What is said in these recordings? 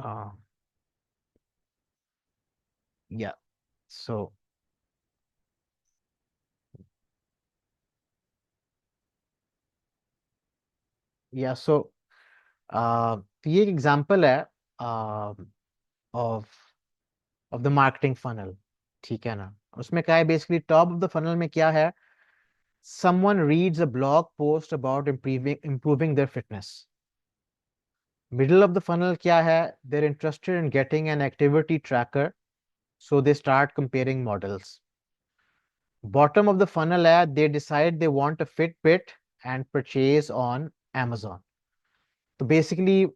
Uh, yeah. So yeah. So ये एक example है of of the marketing funnel. ठीक है ना। उसमें क्या है, basically top of the funnel में क्या है, someone reads a blog post about improving their fitness. Middle of the funnel क्या है, they're interested in getting an activity tracker, so they start comparing models. Bottom of the funnel है, they decide they want a Fitbit and purchase on Amazon. तो basically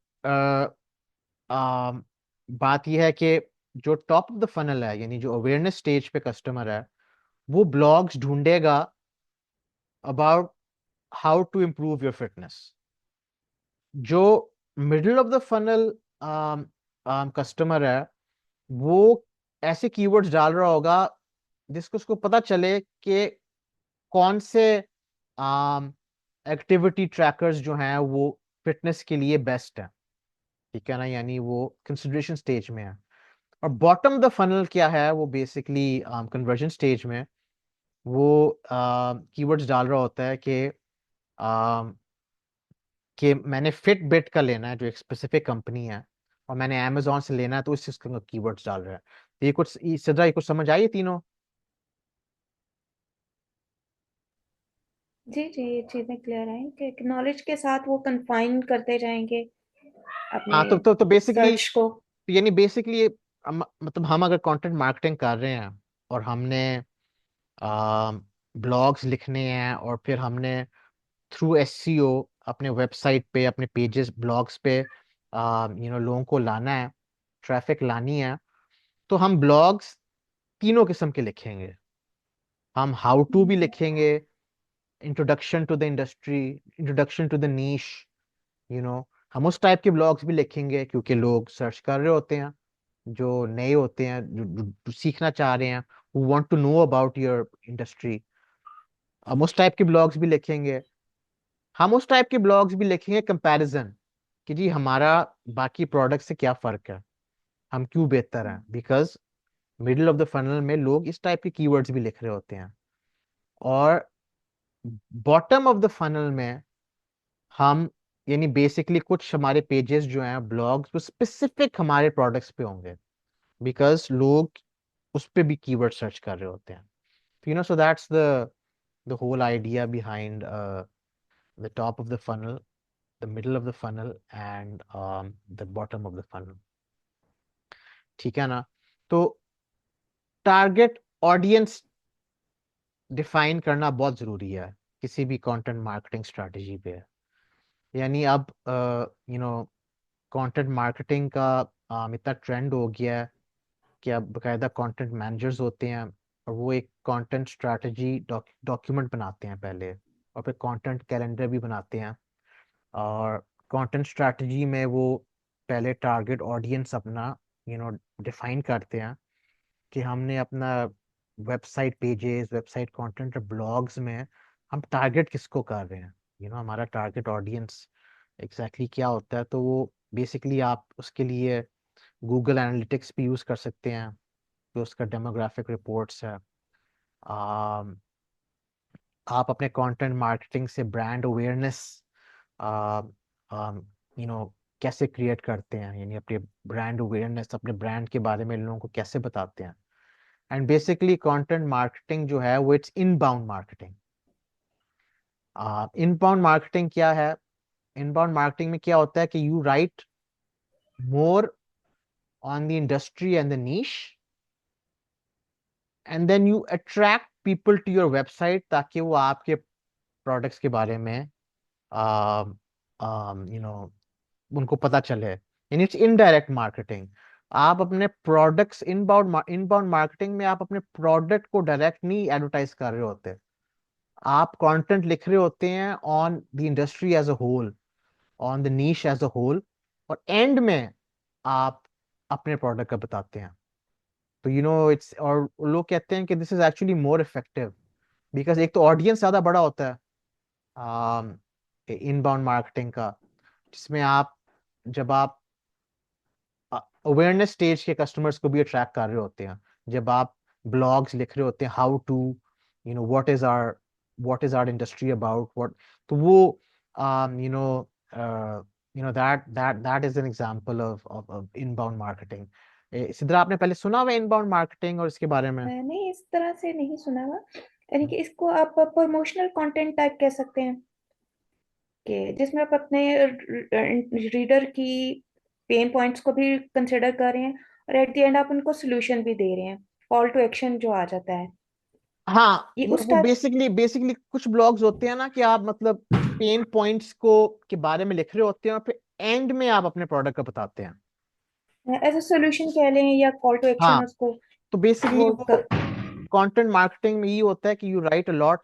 बात यह है कि जो top of the funnel है, यानी जो अवेयरनेस स्टेज पे कस्टमर है, वो ब्लॉग्स ढूंढेगा about how to improve your fitness. जो middle of the funnel customer है, वो ऐसे कीवर्ड्स डाल रहा होगा जिसको उसको पता चले कि कौन से एक्टिविटी ट्रैकर्स जो हैं वो फिटनेस के लिए बेस्ट है। ठीक है ना, यानी वो कंसिडरेशन स्टेज में है। और बॉटम द फनल क्या है, वो बेसिकली कन्वर्जन स्टेज में वो कीवर्ड्स डाल रहा होता है कि मैंने फिटबिट का लेना है, जो एक स्पेसिफिक कंपनी है, और मैंने अमेजोन से लेना है, तो इस चीज का कीवर्ड्स डाल रहा है। तो ये कुछ समझ आई ये तीनों? जी जी, ये चीजें क्लियर हैं कि नॉलेज के साथ वो कंफाइन करते जाएंगे अपने हाँ, तो बेसिकली, सर्च को। यानी बेसिकली मतलब हम अगर कंटेंट मार्केटिंग कर रहे हैं और हमने ब्लॉग्स लिखने हैं, और फिर हमने थ्रू एसईओ अपने वेबसाइट पे, अपने पेजेस, ब्लॉग्स पे लोगों को लाना है, ट्रैफिक लानी है, तो हम ब्लॉग्स तीनों किस्म के लिखेंगे। हम हाउ टू भी लिखेंगे, introduction to the industry, introduction to the niche, you know हम उस टाइप के ब्लॉग्स भी लिखेंगे, क्योंकि लोग सर्च कर रहे होते हैं, जो नए होते हैं, जो सीखना चाह रहे हैं, who want to know about your industry। हम उस टाइप के ब्लॉग्स भी लिखेंगे। हम उस टाइप के ब्लॉग्स भी लिखेंगे कंपैरिजन, कि जी हमारा बाकी प्रोडक्ट से क्या फर्क है, हम क्यों बेहतर हैं, because middle of the funnel में लोग इस टाइप के कीवर्ड्स भी लिख रहे होते हैं। और बॉटम ऑफ द फनल में हम, यानी बेसिकली कुछ हमारे पेजेस जो हैं, ब्लॉग्स, वो स्पेसिफिक हमारे प्रोडक्ट्स पे होंगे, बिकॉज लोग उस पे भी कीवर्ड सर्च कर रहे होते हैं। So that's the whole idea behind the top of the funnel, the middle of the funnel, and the bottom of the funnel. ठीक है ना। तो टारगेट ऑडियंस डिफाइन करना बहुत जरूरी है किसी भी कंटेंट मार्केटिंग स्ट्रेटजी पे। यानी अब कंटेंट मार्केटिंग का इतना ट्रेंड हो गया है कि अब बकायदा कंटेंट मैनेजर्स होते हैं, और वो एक कंटेंट स्ट्रेटजी डॉक्यूमेंट बनाते हैं पहले, और फिर कंटेंट कैलेंडर भी बनाते हैं। और कंटेंट स्ट्रेटजी में वो पहले टारगेट ऑडियंस अपना डिफाइन करते हैं, कि हमने अपना वेबसाइट पेजेस, वेबसाइट कंटेंट और ब्लॉग्स में हम टारगेट किसको कर रहे हैं, हमारा टारगेट ऑडियंस एग्जैक्टली क्या होता है। तो वो बेसिकली आप उसके लिए गूगल एनालिटिक्स भी यूज़ कर सकते हैं, जो उसका डेमोग्राफिक रिपोर्ट्स है। आम, आप अपने कंटेंट मार्केटिंग से ब्रांड अवेयरनेस यू नो कैसे क्रिएट करते हैं, यानी अपने ब्रांड अवेयरनेस, अपने ब्रांड के बारे में लोगों को कैसे बताते हैं। एंड बेसिकली कंटेंट मार्केटिंग जो है वो it's inbound marketing. Inbound marketing क्या है? इनबाउंड मार्केटिंग में क्या होता है कि you write more on the industry and the niche, and then you attract people to your website, ताकि वो आपके प्रोडक्ट्स के बारे में उनको पता चले। यानी इट्स इनडायरेक्ट मार्केटिंग। आप अपने प्रोडक्ट्स, इनबाउंड मार्केटिंग में आप अपने प्रोडक्ट को डायरेक्ट नहीं एडवर्टाइज कर रहे होते, आप कंटेंट लिख रहे होते हैं on the industry as a whole, on the niche as a whole, और एंड में आप अपने प्रोडक्ट का बताते हैं। तो इट्स, और लोग कहते हैं कि this is actually more effective, because एक तो ऑडियंस ज्यादा बड़ा होता है इनबाउंड मार्केटिंग का, जिसमें आप, जब आप अवेयरनेस स्टेज के कस्टमर्स को भी अट्रैक्ट कर रहे होते हैं। जब आप ब्लॉग्स लिख रहे होते हैं, how to what is our industry about what, तो वो you know that is an example of inbound marketing. Sidra, आपने पहले सुना हुआ इनबाउंड मार्केटिंग और इसके बारे में? मैंने इस तरह से नहीं सुना हुआ, यानी कि इसको आप प्रमोशनल कंटेंट टाइप कह सकते हैं, कि जिसमें आप अपने रीडर की पेन पॉइंट्स को भी कंसिडर कर रहे हैं, और एट द एंड आप उनको सोल्यूशन भी दे रहे हैं, कॉल टू एक्शन जो आ जाता है, हाँ, ये उस वो टाइप। बेसिकली कुछ ब्लॉग्स होते हैं ना कि आप मतलब पेन पॉइंट्स को के बारे में लिख रहे होते हैं और फिर एंड में आप अपने प्रोडक्ट का बताते हैं। एज अ सोल्यूशन कह लें या कॉल टू हाँ, एक्शन उसको तो बेसिकली वो वो कंटेंट मार्केटिंग में ये होता है कि you write a lot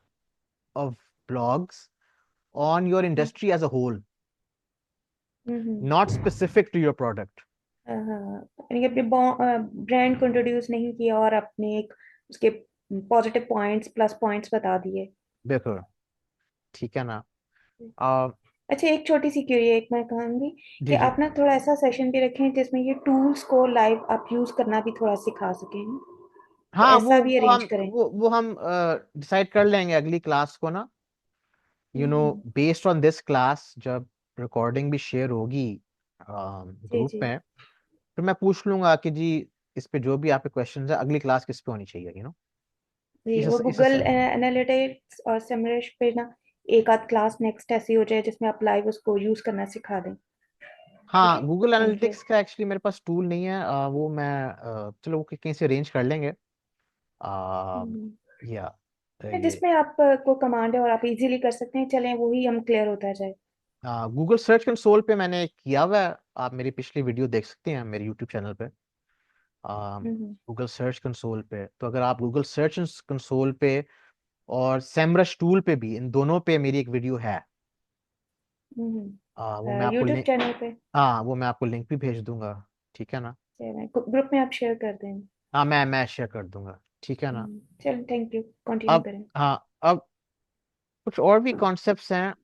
of blogs on your industry as a whole, hmm. Not specific to your product. हाँ, यानी कि अपने ब्रांड को इंट्रोड्यूस नहीं किया और अपने एक उसके पॉजिटिव पॉइंट्स प्लस पॉइंट्स बता दिए। बिल्कुल, ठीक है ना? आ, अच्छा, एक छोटी सी क्यूरी, एक मैं कहूँगी कि जी जी। आप ना थोड़ा ऐसा सेशन भी रखें जिसमें ये टूल्स को लाइव आप यूज करना भी थोड़ा सिखा सकें, तो हाँ, ऐसा भी अरेंज करें। वो हम डिसाइड कर लेंगे अगली क्लास को ना, हम्म। बेस्ड ऑन दिस क्लास, जब रिकॉर्डिंग भी शेयर होगी जी ग्रुप जी में, फिर मैं पूछ लूंगा कि जी इस पे जो भी आपके क्वेश्चन है अगली क्लास किस पे होनी चाहिए, जी, वो इस गूगल एनालिटिक्स और सेमरश पे ना एक आध क्लास नेक्स्ट ऐसी हो जाए जिसमें आप लाइव उसको यूज करना सिखा दें। ठीक हाँ, है। Google thank you. एनालिटिक्स का एक्चुअली मेरे पास टूल नहीं है, वो मैं चलो वो कहीं से अरेंज कर लेंगे। आ, या ये जिसमें आप को कमांड है और आप इजीली कर सकते हैं, चलें वही हम क्लियर होता जाए। गूगल सर्च कंसोल पे मैंने किया हुआ है, आप मेरी पिछली वीडियो देख सकते हैं मेरे यूट्यूब चैनल पे। हम्म गूगल सर्च कंसोल पे, तो अगर आप गूगल सर्च कंसोल पे और सेमरश टूल पे भी, इन दोनों पे मेरी एक वीडियो है। वो मैं आपको यूट्यूब लिंक, चैनल पे। हाँ वो मैं आपको लिंक भी भेज दूंगा, ठीक है ना? ग्रुप में आप शेयर कर दें। हाँ, मैं शेयर कर दूंगा, ठीक है ना? चलो, थैंक यू, कंटिन्यू अब करें। हाँ, अब कुछ और भी कॉन्सेप्ट्स हैं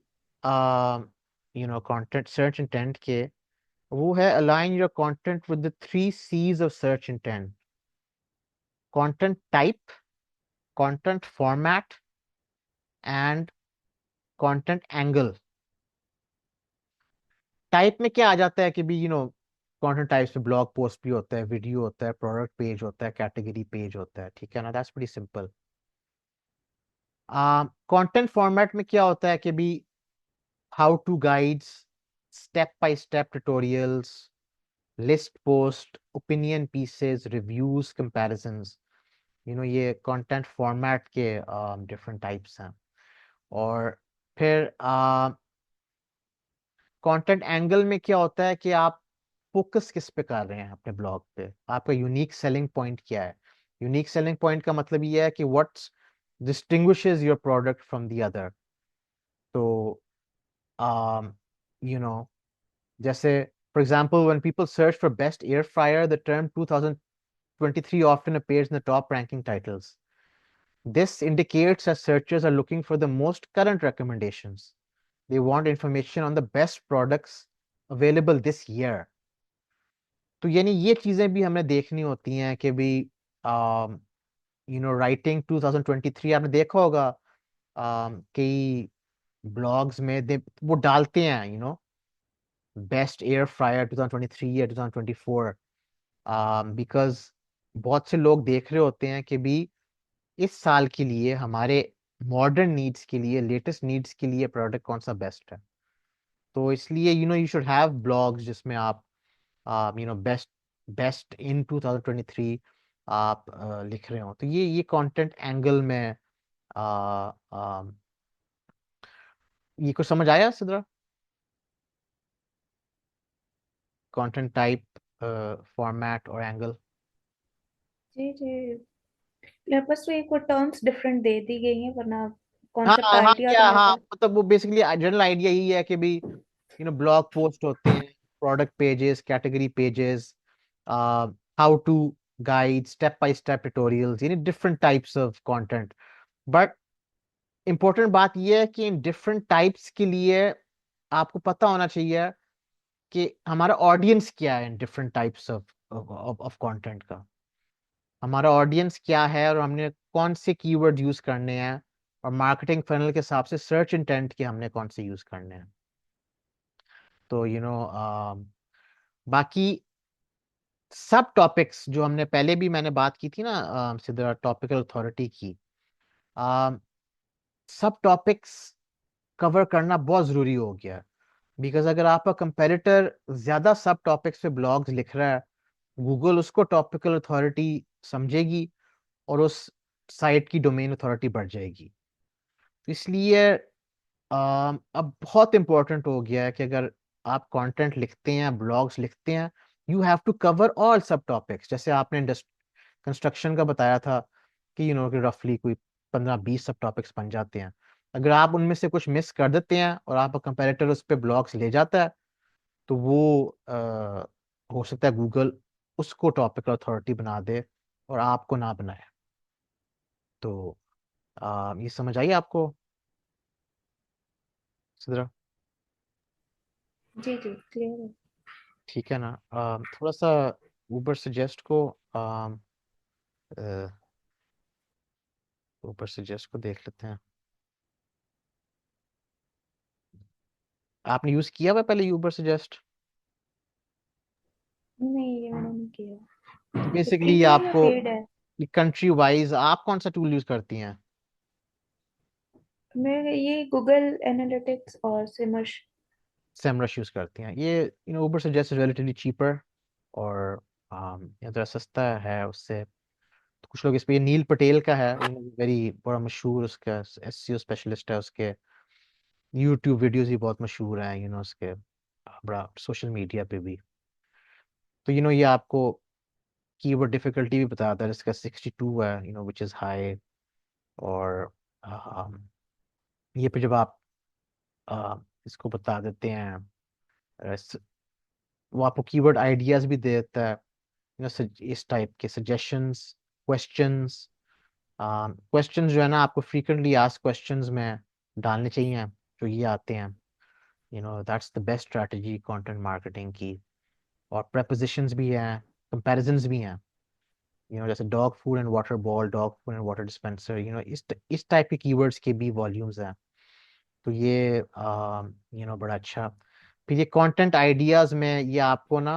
कंटेंट सर्च इंटेंट के। वो है align your content with the 3 C's of search intent: content type, content format and content angle. Type में क्या आ जाता है कि भी कंटेंट टाइप्स में ब्लॉग पोस्ट भी होता है, वीडियो होता है, प्रोडक्ट पेज होता है, कैटेगरी पेज होता है, ठीक है ना? That's pretty simple. Content format में क्या होता है कि भी how to guides, step by step tutorials, list post, opinion pieces, reviews, comparisons, ये कंटेंट फॉर्मेट के डिफरेंट टाइप्स हैं। और फिर कंटेंट एंगल में क्या होता है कि आप फोकस किस पे कर रहे हैं अपने ब्लॉग पे, आपका यूनिक सेलिंग पॉइंट क्या है। यूनिक सेलिंग पॉइंट का मतलब ये है कि what's distinguishes your product from the other. तो um, you know जैसे for example when people search for best air fryer, the term 2023 often appears in the top ranking titles. This indicates that searchers are looking for the most current recommendations. They want information on the best products available this year. तो यानी ये चीजें भी हमें देखनी होती हैं कि भी राइटिंग 2023 आपने देखा होगा, कई ब्लॉग्स में वो डालते हैं बेस्ट एयर फ्रायर 2023 या 2024, बिकॉज बहुत से लोग देख रहे होते हैं कि भी इस साल के लिए हमारे मॉडर्न नीड्स के लिए, लेटेस्ट नीड्स के लिए प्रोडक्ट कौन सा बेस्ट है। तो इसलिए यू शुड हैव ब्लॉग्स जिसमें आप बेस्ट बेस्ट इन 2023 आप लिख रहे हो। तो ये कंटेंट एंगल में ये कुछ समझ आया सिद्रा? कंटेंट टाइप, फॉर्मेट और एंगल। जी जी, बस तो एक वो टर्म्स डिफरेंट दे दी गई हैं, वरना हाँ कॉन्सेप्ट हाँ, आइडिया तो क्या, मेरे हाँ पास। मतलब वो बेसिकली जनरल आइडिया यही है कि भी ब्लॉग पोस्ट होते हैं, product pages, category pages, how to guide, step by step tutorials, different types of content. But important बात यह है कि इन डिफरेंट टाइप्स के लिए आपको पता होना चाहिए कि हमारा ऑडियंस क्या है in different types of of content का, हमारा ऑडियंस क्या है और हमने कौन से कीवर्ड यूज करने हैं, और मार्केटिंग फनल के हिसाब से सर्च इंटेंट के हमने कौन से यूज करने हैं। तो बाकी सब टॉपिक्स जो हमने पहले भी मैंने बात की थी ना, सिद्रा, टॉपिकल अथॉरिटी की, सब टॉपिक्स कवर करना बहुत जरूरी हो गया है। बिकॉज अगर आपका कंपेटिटर ज्यादा सब टॉपिक्स पे ब्लॉग्स लिख रहा है, गूगल उसको टॉपिकल अथॉरिटी समझेगी और उस साइट की डोमेन अथॉरिटी बढ़ जाएगी। तो इसलिए अब बहुत इंपॉर्टेंट हो गया है कि अगर आप कंटेंट लिखते हैं, ब्लॉग्स लिखते हैं, you have to cover all सब टॉपिक्स। जैसे आपने कंस्ट्रक्शन का बताया था कि कि रफली कोई 15-20 सब टॉपिक्स बन जाते हैं। अगर आप उनमें से कुछ मिस कर देते हैं और आपका कंपेरेटर उस पर ब्लॉग्स ले जाता है, तो वो हो सकता है गूगल उसको टॉपिकल अथॉरिटी बना दे और आपको ना बनाए। तो ये समझ आई आपको, सिद्रा? जी जी, क्लियर है। ठीक है ना? थोड़ा सा ऊबर सजेस्ट को ऊबर सजेस्ट को देख लेते हैं। आपने यूज किया हुआ है पहले यूबर सजेस्ट? नहीं, ये मैंने नहीं किया। तो ये बेसिकली फ्री है या आपको पेड है? कंट्री वाइज आप कौन सा टूल यूज करती हैं? मैं ये गूगल एनालिटिक्स और सिमर्श। सेमरश यूज करती हैं। ये ऊबर सजेस्ट रिलेटिवली चीपर, और ये थोड़ा सस्ता है उससे। तो कुछ लोग इस पे, ये नील पटेल का है, वेरी बड़ा मशहूर, उसका एसईओ स्पेशलिस्ट है, उसके यूट्यूब वीडियोस भी बहुत मशहूर हैं, उसके बड़ा सोशल मीडिया पे भी। तो ये आपको कीवर्ड डिफिकल्टी भी बताता है, जिसका 62 है, विच इज हाई। और ये पे जब आप इसको बता देते हैं, वो आपको कीवर्ड आइडियाज भी दे देता है, इस टाइप के सजेशंस, क्वेश्चंस। क्वेश्चंस जो है ना, आपको फ्रीक्वेंटली आस्क क्वेश्चंस में डालने चाहिए, जो ये आते हैं। That's the best strategy content marketing की। और prepositions भी हैं, comparisons भी हैं, जैसे dog food and water ball, dog food and water dispenser, इस टाइप के कीवर्ड्स के भी वॉल्यूम्स हैं। तो ये बड़ा अच्छा। फिर ये कंटेंट आइडियाज में ये आपको ना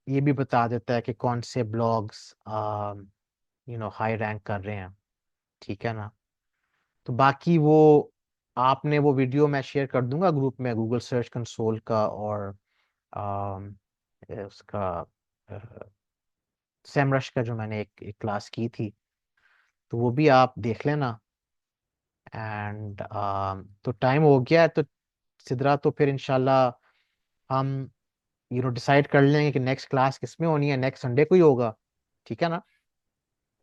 ये भी बता देता है कि कौन से ब्लॉग्स हाई रैंक कर रहे हैं। ठीक है ना? तो बाकी वो आपने वो वीडियो मैं शेयर कर दूंगा ग्रुप में, गूगल सर्च कंसोल का, और अम, उसका सेमरश का, जो मैंने एक क्लास की थी, तो वो भी आप देख लेना। एंड तो टाइम हो गया है, तो सिद्रा, तो फिर इंशाल्लाह हम डिसाइड कर लेंगे कि नेक्स्ट क्लास किस में होनी है, नेक्स्ट संडे को ही होगा। ठीक है ना?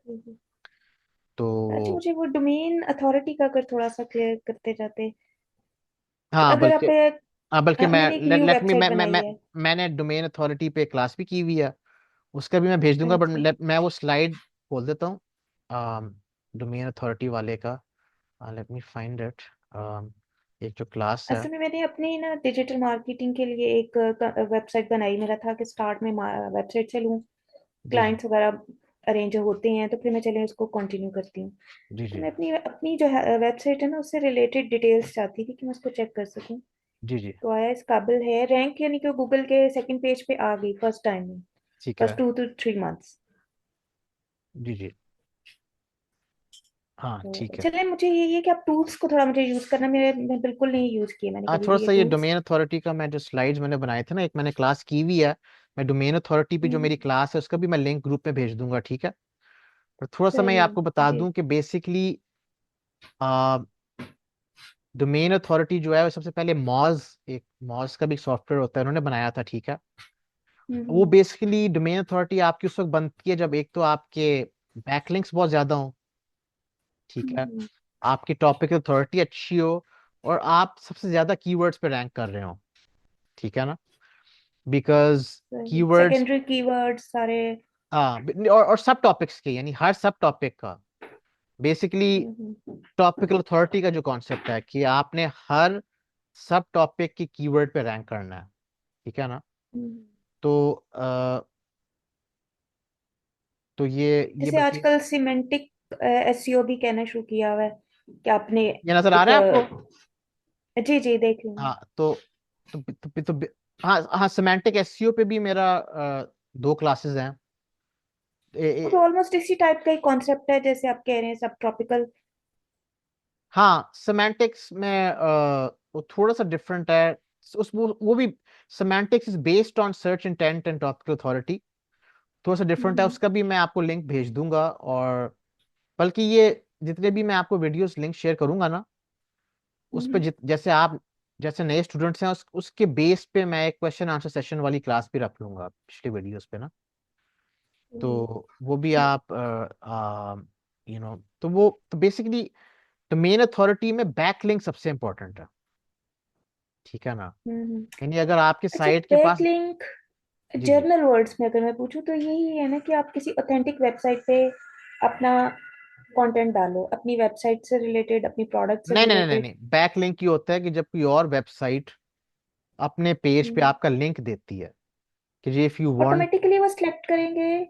अच्छा, तो मुझे वो डोमेन अथॉरिटी का अगर थोड़ा सा क्लियर करते जाते। हाँ, अगर आप बल्कि मैं मैंने एक न्यू लेट मी वेबसाइट बनाई है। मैंने डोमेन अथॉरिटी पे क्लास भी की हुई है, उसका भी मैं भेज दूंगा। बट अच्छा। मैं वो स्लाइड खोल देता हूँ डोमेन अथॉरिटी वाले का। Let me find it. एक जो क्लास है। असल में मैंने अपनी ना डिजिटल मार्केटिंग के लिए एक वेबसाइट बनाई। मेरा था कि स्टार्ट में वेबसाइट से लूँ, जी जी क्लाइंट्स वगैरह अरेंज होते हैं तो फिर मैं चले उसको कंटिन्यू करती हूँ। जी तो जी मैं अपनी अपनी जो है वेबसाइट है ना, उससे रिलेटेड डिटेल्स चाहती थी कि मैं उसको चेक कर सकूँ। जी जी। तो आया, इस काबिल है रैंक, यानी कि गूगल के सेकंड पेज पे आ गई फर्स्ट टाइम में, ठीक फर्स्ट है। 2 to 3 months। जी जी। हाँ, तो ठीक है। चलिए, मुझे ये कि आप टूल्स को थोड़ा मुझे यूज करना, मैं बिल्कुल नहीं यूज किए मैंने कभी थोड़ा भी ये सा ये टूल्स। डोमेन अथॉरिटी का, मैं जो स्लाइड्स मैंने बनाए थे ना, एक मैंने क्लास की हुई है। मैं डोमेन अथॉरिटी पे जो मेरी क्लास है उसका भी मैं लिंक ग्रुप में भेज दूंगा। ठीक है? पर थोड़ा सा मैं ये चलिए। आपको बता जी। दूं कि बेसिकली डोमेन अथॉरिटी जो है, वो सबसे पहले मॉज का भी सॉफ्टवेयर होता है, उन्होंने बनाया था। ठीक है? वो हम्म। बेसिकली डोमेन अथॉरिटी आपकी उस वक्त बनती है जब एक तो आपके बैकलिंक्स बहुत ज्यादा हो। ठीक है? हम्म। आपकी टॉपिक अथॉरिटी अच्छी हो, और आप सबसे ज्यादा कीवर्ड्स पे रैंक कर रहे हो। ठीक है ना? बिकॉज कीवर्ड्स, सेकेंडरी कीवर्ड्स सारे। हाँ, और सब टॉपिक्स के, यानी हर सब टॉपिक का बेसिकली हम्म। टॉपिकल अथॉरिटी का जो कॉन्सेप्ट है कि आपने हर सब टॉपिक की कीवर्ड पे रैंक करना है। ठीक है ना? तो तो ये जैसे बल्कि आजकल सिमेंटिक एसईओ भी कहना शुरू किया हुआ है कि आपने ये नजर आ एक रहा है आपको? जी जी देख लूंगी। हाँ हाँ हाँ, सिमेंटिक एसईओ पे भी मेरा 2 क्लासेस हैं। वो भी ऑलमोस्ट इसी टाइप का ही कॉन्सेप्ट है जैसे आप कह रहे हैं, सब ट्रॉपिकल। हाँ, सेमेंटिक्स में वो थोड़ा सा डिफरेंट है। उस वो भी semantics is based on search intent and topical authority. थोड़ा सा डिफरेंट है, हम्म उसका भी मैं आपको लिंक भेज दूंगा। और बल्कि ये जितने भी मैं आपको वीडियोस लिंक शेयर करूंगा ना, उस पे हम्म जैसे आप जैसे नए स्टूडेंट्स हैं, उसके बेस पे मैं एक क्वेश्चन आंसर सेशन वाली क्लास भी रख लूंगा पिछले वीडियोस पे ना। हम्म तो वो भी आप तो वो तो बेसिकली डोमेन अथॉरिटी में बैकलिंक सबसे इंपॉर्टेंट है। ठीक है ना? हम्म। यानी अगर आपके अच्छा, साइट के पास। बैकलिंक जी जी। जर्नल वर्ड्स में अगर मैं पूछूं तो यही है ना कि आप किसी ऑथेंटिक वेबसाइट पे अपना कंटेंट डालो, अपनी वेबसाइट से रिलेटेड, अपनी प्रोडक्ट से नहीं नहीं नहीं नहीं रिलेटेड। नहीं, बैकलिंक ये होता है कि जब कोई और वेबसाइट अपने पेज पे आपका लिंक देती है कि जी इफ यू वांट। ऑटोमेटिकली वो सिलेक्ट करेंगे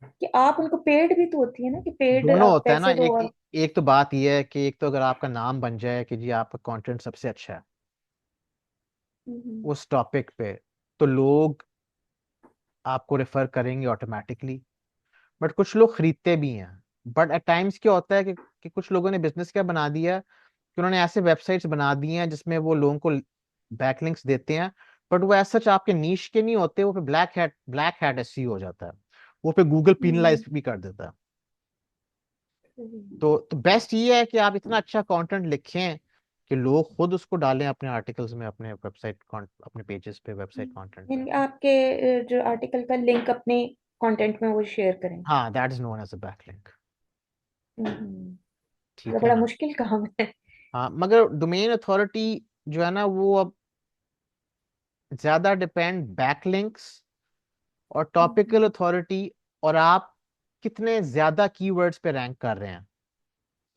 कि आप उनको पेड भी तो होती है ना कि पेड दोनों आप होता है ना, पैसे दो एक और। एक तो बात यह है कि एक तो अगर आपका नाम बन जाए कि जी आपका कंटेंट सबसे अच्छा है हम्म उस टॉपिक पे, तो लोग आपको रेफर करेंगे ऑटोमेटिकली। बट कुछ लोग खरीदते भी हैं। बट एट टाइम्स क्या होता है कि कुछ लोगों ने बिजनेस क्या बना दिया है कि उन्होंने ऐसे वेबसाइट्स बना दी हैं जिसमें वो लोगों को बैकलिंक्स देते हैं। बट वो ऐसा सच आपके नीश के नहीं होते, वो पे ब्लैक हैट एसईओ हो जाता है। वो पे गूगल हम्म पिनलाइज भी कर देता है। हम्म तो बेस्ट ये है कि आप इतना अच्छा कंटेंट लिखें कि लोग खुद उसको डालें अपने आर्टिकल्स में, अपने वेबसाइट अपने पेजेस पे, वेबसाइट कंटेंट पे। यानी आपके जो आर्टिकल का लिंक अपने कंटेंट में वो शेयर करें। हाँ, that is known as a backlink. मतलब ठीक है बड़ा ना? मुश्किल काम है। हाँ, मगर डोमेन अथॉरिटी जो है ना, वो अब ज्यादा डिपेंड बैकलिंक्स और टॉपिकल अथॉरिटी और आप कितने ज्यादा कीवर्ड्स पे रैंक कर रहे हैं,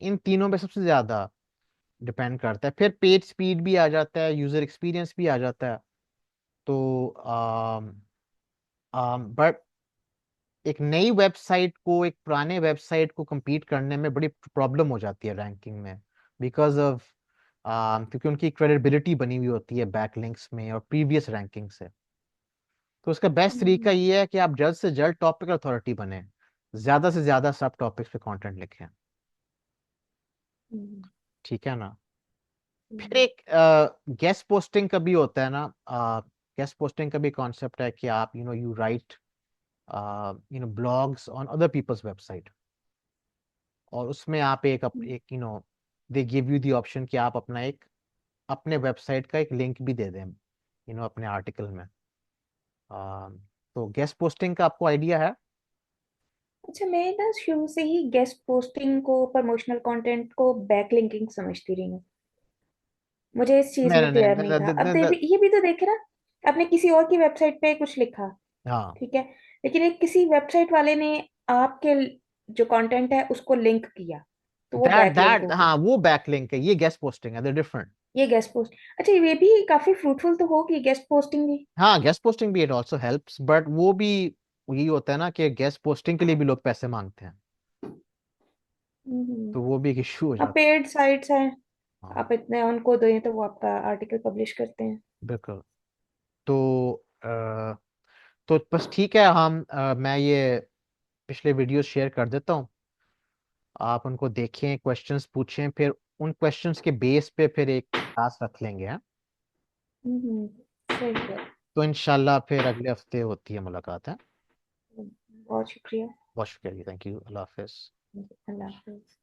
इन तीनों पे सबसे ज्यादा डिपेंड करता है। फिर पेज स्पीड भी आ जाता है, यूजर एक्सपीरियंस भी आ जाता है। तो बट एक नई वेबसाइट को एक पुराने वेबसाइट को compete करने में बड़ी प्रॉब्लम हो जाती है रैंकिंग में, बिकॉज ऑफ क्योंकि उनकी क्रेडिबिलिटी बनी हुई होती है बैकलिंक्स में और प्रीवियस रैंकिंग से। तो उसका बेस्ट तरीका हम्म, ये है कि आप जल्द से जल्द टॉपिकल अथॉरिटी बने, ज्यादा से ज्यादा सब टॉपिक्स पे कंटेंट लिखें। हम्म, ठीक है ना? फिर हम्म, एक गेस्ट पोस्टिंग का भी होता है ना। गेस्ट पोस्टिंग का भी कॉन्सेप्ट है कि आप you write blogs on other people's website. और उसमें आप एक they give you the option कि आप अपना एक अपने वेबसाइट का एक लिंक भी दे दें अपने आर्टिकल में। तो गेस्ट पोस्टिंग का आपको आइडिया है? अच्छा, मैं ना शुरू से ही गेस्ट पोस्टिंग को, प्रमोशनल कंटेंट को बैकलिंकिंग समझती रही हूँ। मुझे इस चीज नहीं में नहीं नहीं क्लियर नहीं था। अब ये भी तो देखे ना, आपने किसी और की वेबसाइट पे कुछ लिखा, हाँ, ठीक है, लेकिन एक किसी वेबसाइट वाले ने आपके जो कंटेंट है उसको लिंक किया, तो वो दैट बैकलिंक दैट हो गया। हाँ, वो बैकलिंक है, ये गेस्ट पोस्टिंग है, दे डिफरेंट। ये गेस्ट पोस्ट, अच्छा ये भी काफी फ्रूटफुल तो होगी गेस्ट पोस्टिंग भी। हाँ, गेस्ट पोस्टिंग भी इट ऑल्सो हेल्प्स, बट वो भी यही होता है ना कि गेस्ट पोस्टिंग के लिए भी लोग पैसे मांगते हैं। हम्म। तो वो भी एक इश्यू हो अब जाता पेड साइट्स हैं, है। हाँ, आप इतने उनको दें तो वो आपका आर्टिकल पब्लिश करते हैं। बिल्कुल। तो तो बस ठीक है, मैं ये पिछले वीडियो शेयर कर देता हूँ। आप उनको देखें, क्वेश्चंस पूछें, फिर उन क्वेश्चंस के बेस पे फिर एक क्लास रख लेंगे, हाँ? हम्म, सही है। तो इंशाल्लाह फिर अगले हफ्ते होती है मुलाकात है। बहुत शुक्रिया। बहुत शुक्रिया, thank you, Allah Hafiz. Allah Hafiz.